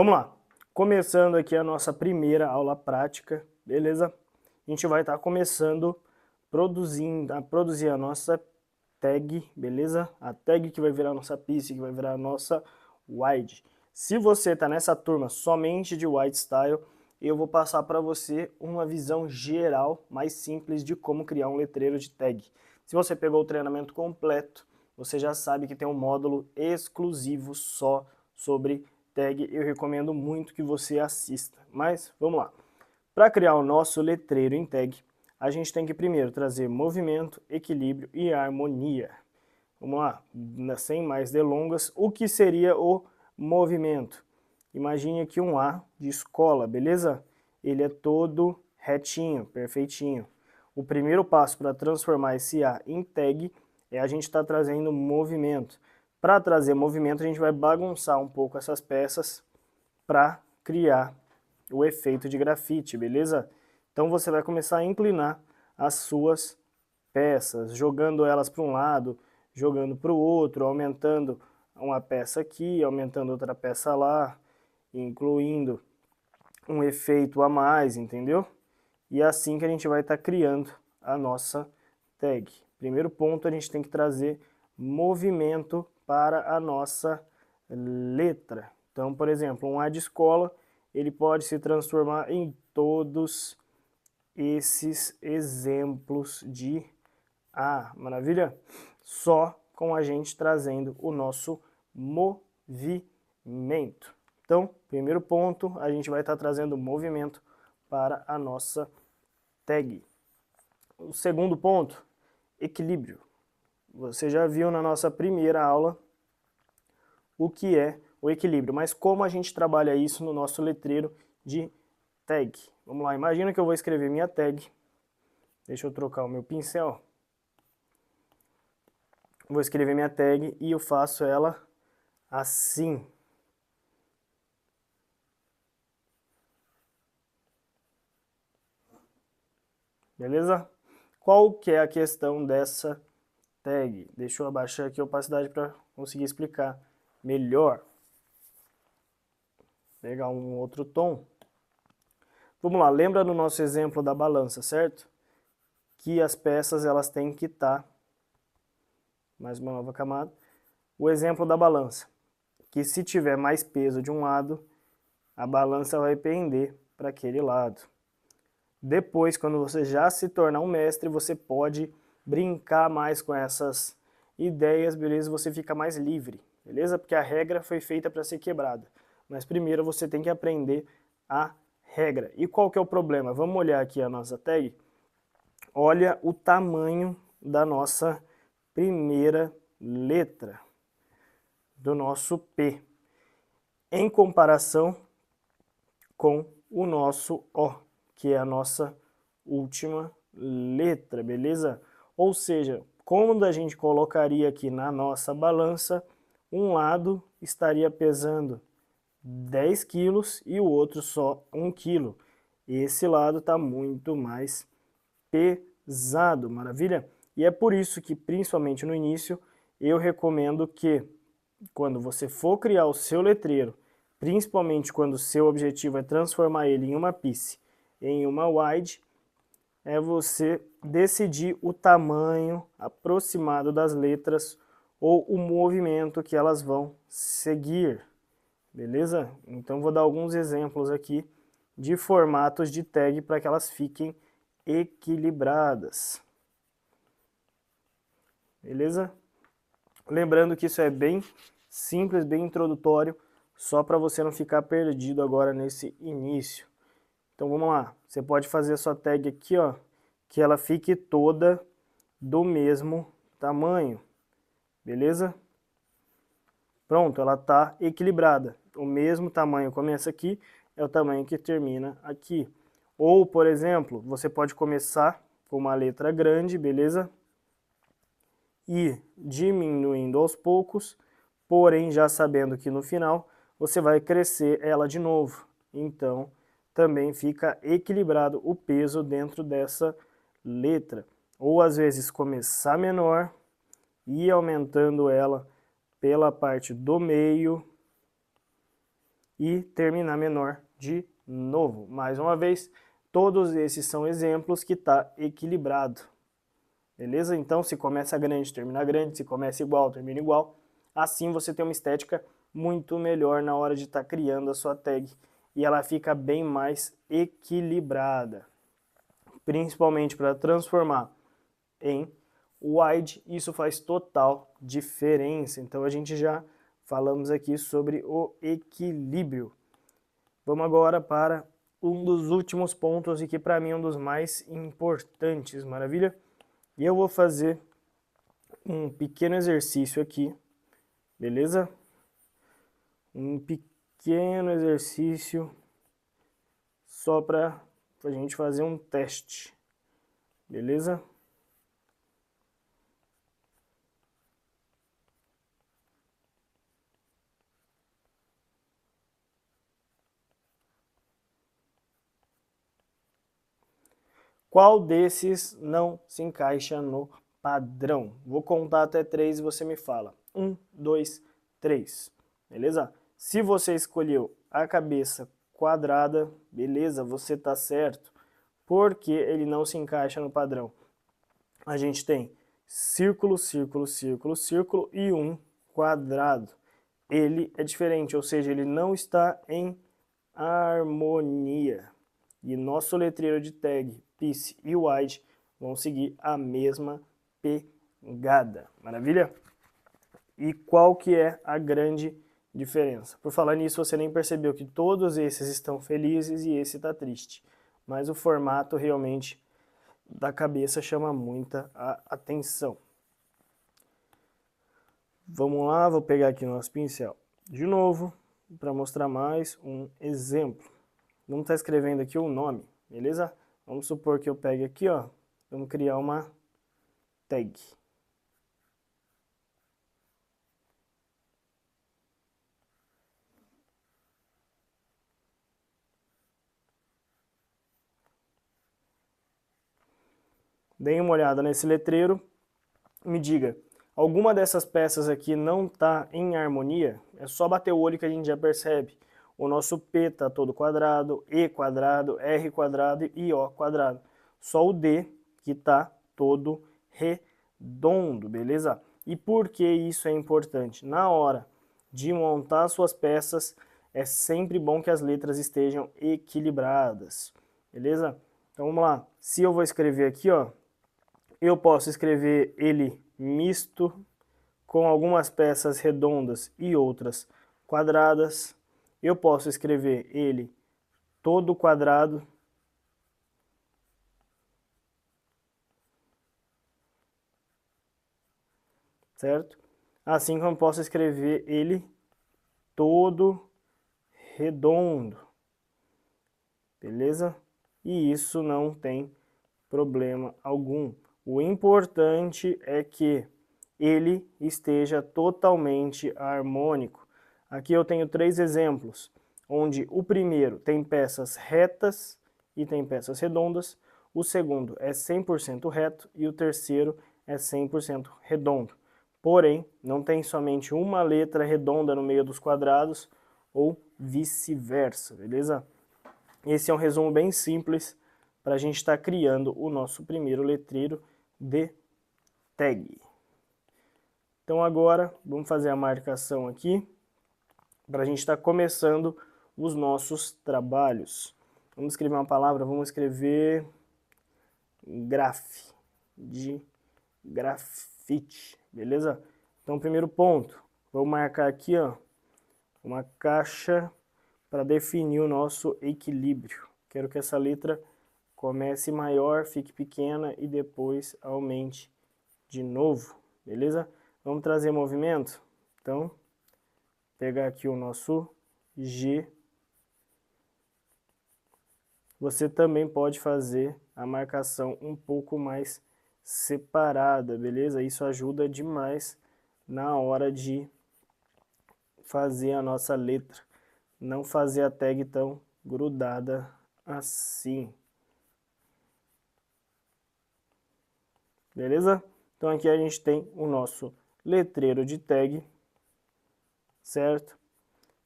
Vamos lá, começando aqui a nossa primeira aula prática, beleza? A gente vai estar começando a produzir a nossa tag, beleza? A tag que vai virar a nossa piece, que vai virar a nossa wide. Se você está nessa turma somente de wide style, eu vou passar para você uma visão geral, mais simples de como criar um letreiro de tag. Se você pegou o treinamento completo, você já sabe que tem um módulo exclusivo só sobre tag, eu recomendo muito que você assista. Mas vamos lá. Para criar o nosso letreiro em tag, a gente tem que primeiro trazer movimento, equilíbrio e harmonia. Vamos lá, sem mais delongas, o que seria o movimento? Imagine aqui um A de escola, beleza? Ele é todo retinho, perfeitinho. O primeiro passo para transformar esse A em tag é a gente estar trazendo movimento. Para trazer movimento, a gente vai bagunçar um pouco essas peças para criar o efeito de grafite, beleza? Então você vai começar a inclinar as suas peças, jogando elas para um lado, jogando para o outro, aumentando uma peça aqui, aumentando outra peça lá, incluindo um efeito a mais, entendeu? E é assim que a gente vai estar criando a nossa tag. Primeiro ponto, a gente tem que trazer movimento para a nossa letra. Então, por exemplo, um A de escola, ele pode se transformar em todos esses exemplos de A, maravilha? Só com a gente trazendo o nosso movimento. Então, primeiro ponto, a gente vai estar trazendo movimento para a nossa tag. O segundo ponto, equilíbrio. Você já viu na nossa primeira aula o que é o equilíbrio, mas como a gente trabalha isso no nosso letreiro de tag. Vamos lá, imagina que eu vou escrever minha tag. Deixa eu trocar o meu pincel. Vou escrever minha tag e eu faço ela assim. Beleza? Qual que é a questão dessa tag? Deixa eu abaixar aqui a opacidade para conseguir explicar melhor. Pegar um outro tom. Vamos lá, lembra do nosso exemplo da balança, certo? Que as peças elas têm que estar, mais uma nova camada, o exemplo da balança, que se tiver mais peso de um lado, a balança vai pender para aquele lado. Depois, quando você já se tornar um mestre, você pode brincar mais com essas ideias, beleza? Você fica mais livre, beleza? Porque a regra foi feita para ser quebrada. Mas primeiro você tem que aprender a regra. E qual que é o problema? Vamos olhar aqui a nossa tag. Olha o tamanho da nossa primeira letra, do nosso P, em comparação com o nosso O, que é a nossa última letra, beleza? Ou seja, quando a gente colocaria aqui na nossa balança, um lado estaria pesando 10 quilos e o outro só 1 quilo. Esse lado está muito mais pesado, maravilha? E é por isso que, principalmente no início, eu recomendo que, quando você for criar o seu letreiro, principalmente quando o seu objetivo é transformar ele em uma piece, em uma wide, é você decidir o tamanho aproximado das letras ou o movimento que elas vão seguir, beleza? Então vou dar alguns exemplos aqui de formatos de tag para que elas fiquem equilibradas, beleza? Lembrando que isso é bem simples, bem introdutório, só para você não ficar perdido agora nesse início. Então vamos lá, você pode fazer a sua tag aqui, ó, que ela fique toda do mesmo tamanho, beleza? Pronto, ela está equilibrada. O mesmo tamanho começa aqui, é o tamanho que termina aqui. Ou, por exemplo, você pode começar com uma letra grande, beleza? E diminuindo aos poucos, porém já sabendo que no final você vai crescer ela de novo. Então, também fica equilibrado o peso dentro dessa letra. Ou às vezes começar menor e aumentando ela pela parte do meio e terminar menor de novo. Mais uma vez, todos esses são exemplos que está equilibrado. Beleza? Então, se começa grande, termina grande, se começa igual, termina igual. Assim você tem uma estética muito melhor na hora de estar criando a sua tag e ela fica bem mais equilibrada. Principalmente para transformar em wide, isso faz total diferença. Então a gente já falamos aqui sobre o equilíbrio. Vamos agora para um dos últimos pontos e que para mim é um dos mais importantes, maravilha? E eu vou fazer um pequeno exercício aqui, beleza? Um pequeno exercício só para a gente fazer um teste, beleza? Qual desses não se encaixa no padrão? Vou contar até 3 e você me fala. 1, 2, 3. Beleza? Se você escolheu a cabeça quadrada, beleza, você tá certo. Porque ele não se encaixa no padrão. A gente tem círculo, círculo, círculo, círculo e um quadrado. Ele é diferente, ou seja, ele não está em harmonia. E nosso letreiro de tag, piece e wide vão seguir a mesma pegada. Maravilha? E qual que é a grande diferença? Por falar nisso, você nem percebeu que todos esses estão felizes e esse está triste. Mas o formato realmente da cabeça chama muita atenção. Vamos lá, vou pegar aqui o nosso pincel de novo para mostrar mais um exemplo. Vamos estar escrevendo aqui o nome, beleza? Vamos supor que eu pegue aqui, ó, vamos criar uma tag. Deem uma olhada nesse letreiro, me diga, alguma dessas peças aqui não está em harmonia? É só bater o olho que a gente já percebe. O nosso P está todo quadrado, E quadrado, R quadrado e O quadrado. Só o D que está todo redondo, beleza? E por que isso é importante? Na hora de montar suas peças, é sempre bom que as letras estejam equilibradas, beleza? Então vamos lá. Se eu vou escrever aqui, ó, eu posso escrever ele misto, com algumas peças redondas e outras quadradas. Eu posso escrever ele todo quadrado. Certo? Assim como posso escrever ele todo redondo. Beleza? E isso não tem problema algum. O importante é que ele esteja totalmente harmônico. Aqui eu tenho 3 exemplos, onde o primeiro tem peças retas e tem peças redondas, o segundo é 100% reto e o terceiro é 100% redondo. Porém, não tem somente uma letra redonda no meio dos quadrados ou vice-versa, beleza? Esse é um resumo bem simples para a gente estar criando o nosso primeiro letreiro de tag. Então agora vamos fazer a marcação aqui para a gente estar começando os nossos trabalhos. Vamos escrever uma palavra, vamos escrever graf, de grafite, beleza? Então primeiro ponto, vou marcar aqui, ó, uma caixa para definir o nosso equilíbrio. Quero que essa letra comece maior, fique pequena e depois aumente de novo, beleza? Vamos trazer movimento? Então, pegar aqui o nosso G. Você também pode fazer a marcação um pouco mais separada, beleza? Isso ajuda demais na hora de fazer a nossa letra. Não fazer a tag tão grudada assim. Beleza? Então aqui a gente tem o nosso letreiro de tag, certo?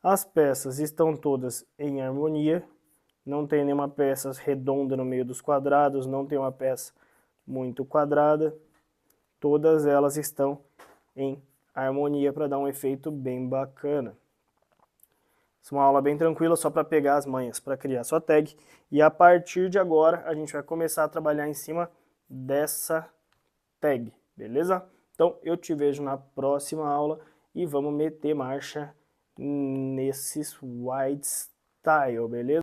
As peças estão todas em harmonia, não tem nenhuma peça redonda no meio dos quadrados, não tem uma peça muito quadrada, todas elas estão em harmonia para dar um efeito bem bacana. Essa é uma aula bem tranquila, só para pegar as manhas, para criar sua tag. E a partir de agora, a gente vai começar a trabalhar em cima dessa tag, beleza? Então, eu te vejo na próxima aula e vamos meter marcha nesses white style, beleza?